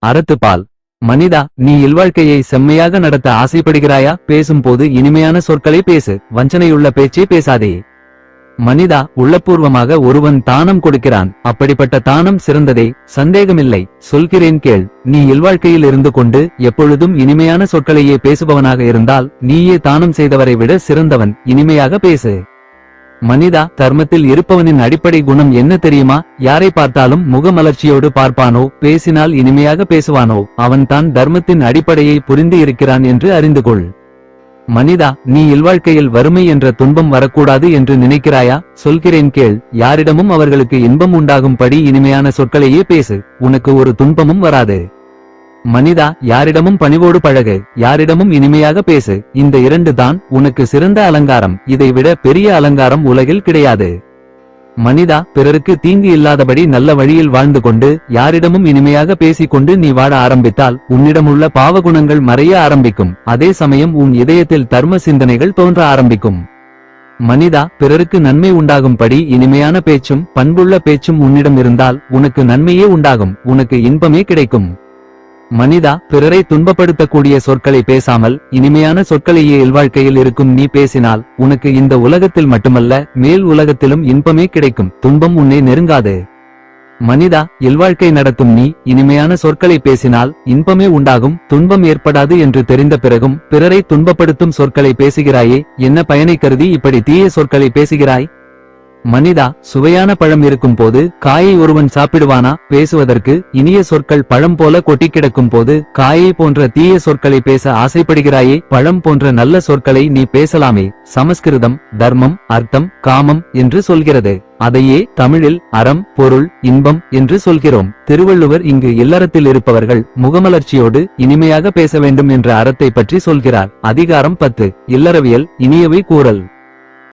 அறத்துப்பால். மனிதா, நீ இல்வாழ்க்கையை செம்மையாக நடத்த ஆசைப்படுகிறாயா? பேசும்போது இனிமையான சொற்களை பேசு, வஞ்சனையுள்ள பேச்சை பேசாதே. மனிதா, உள்ளபூர்வமாக ஒருவன் தானம் கொடுக்கிறான், அப்படிப்பட்ட தானம் சிறந்ததே, சந்தேகமில்லை. சொல்கிறேன் கேள். நீ இல்வாழ்க்கையில் இருந்து கொண்டு எப்பொழுதும் இனிமையான சொற்களையே பேசுபவனாக இருந்தால் நீயே தானம் செய்தவரை விட சிறந்தவன். இனிமையாக பேசு. மனிதா, தர்மத்தில் இருப்பவனின் அடிப்படை குணம் என்ன தெரியுமா? யாரை பார்த்தாலும் முகமலர்ச்சியோடு பார்ப்பானோ, பேசினால் இனிமையாக பேசுவானோ, அவன் தான் தர்மத்தின் அடிப்படையை புரிந்து இருக்கிறான் என்று அறிந்து கொள். மனிதா, நீ இல்வாழ்க்கையில் வறுமை என்ற துன்பம் வரக்கூடாது என்று நினைக்கிறாயா? சொல்கிறேன் கேள். யாரிடமும் அவர்களுக்கு இன்பம் உண்டாகும்படி இனிமையான சொற்களையே பேசு, உனக்கு ஒரு துன்பமும் வராது. மனிதா, யாரிடமும் பணிவோடு பழகு, யாரிடமும் இனிமையாக பேசு. இந்த இரண்டு தான் உனக்கு சிறந்த அலங்காரம். இதைவிட பெரிய அலங்காரம் உலகில் கிடையாது. மனிதா, பிறருக்கு தீங்கு இல்லாதபடி நல்ல வழியில் வாழ்ந்து கொண்டு யாரிடமும் இனிமையாக பேசிக்கொண்டு நீ வாழ ஆரம்பித்தால் உன்னிடமுள்ள பாவகுணங்கள் மறைய ஆரம்பிக்கும். அதே சமயம் உன் இதயத்தில் தர்ம சிந்தனைகள் தோன்ற ஆரம்பிக்கும். மனிதா, பிறருக்கு நன்மை உண்டாகும்படி இனிமையான பேச்சும் பண்புள்ள பேச்சும் உன்னிடம் இருந்தால் உனக்கு நன்மையே உண்டாகும், உனக்கு இன்பமே கிடைக்கும். மனிதா, பிறரை துன்பப்படுத்தக்கூடிய சொற்களை பேசாமல் இனிமையான சொற்களையே இல்வாழ்க்கையில் இருக்கும் நீ பேசினால் உனக்கு இந்த உலகத்தில் மட்டுமல்ல மேல் உலகத்திலும் இன்பமே கிடைக்கும், துன்பம் உன்னை நெருங்காது. மனிதா, இல்வாழ்க்கை நடத்தும் நீ இனிமையான சொற்களை பேசினால் இன்பமே உண்டாகும், துன்பம் ஏற்படாது என்று தெரிந்த பிறகும் பிறரை துன்பப்படுத்தும் சொற்களை பேசுகிறாயே, என்ன பயனை கருதி இப்படி தீய சொற்களை பேசுகிறாய்? மனிதா, சுவையான பழம் இருக்கும் போது காயை ஒருவன் சாப்பிடுவானா? பேசுவதற்கு இனிய சொற்கள் பழம் போல கொட்டி கிடக்கும் போது காயை போன்ற தீய சொற்களை பேச ஆசைப்படுகிறாயே? பழம் போன்ற நல்ல சொற்களை நீ பேசலாமே. சமஸ்கிருதம் தர்மம், அர்த்தம், காமம் என்று சொல்கிறது. அதையே தமிழில் அறம், பொருள், இன்பம் என்று சொல்கிறோம். திருவள்ளுவர் இங்கு இல்லறத்தில் இருப்பவர்கள் முகமலர்ச்சியோடு இனிமையாக பேச வேண்டும் என்ற அறத்தை பற்றி சொல்கிறார். அதிகாரம் 10, இல்லறவியல், இனியவை கூறல்.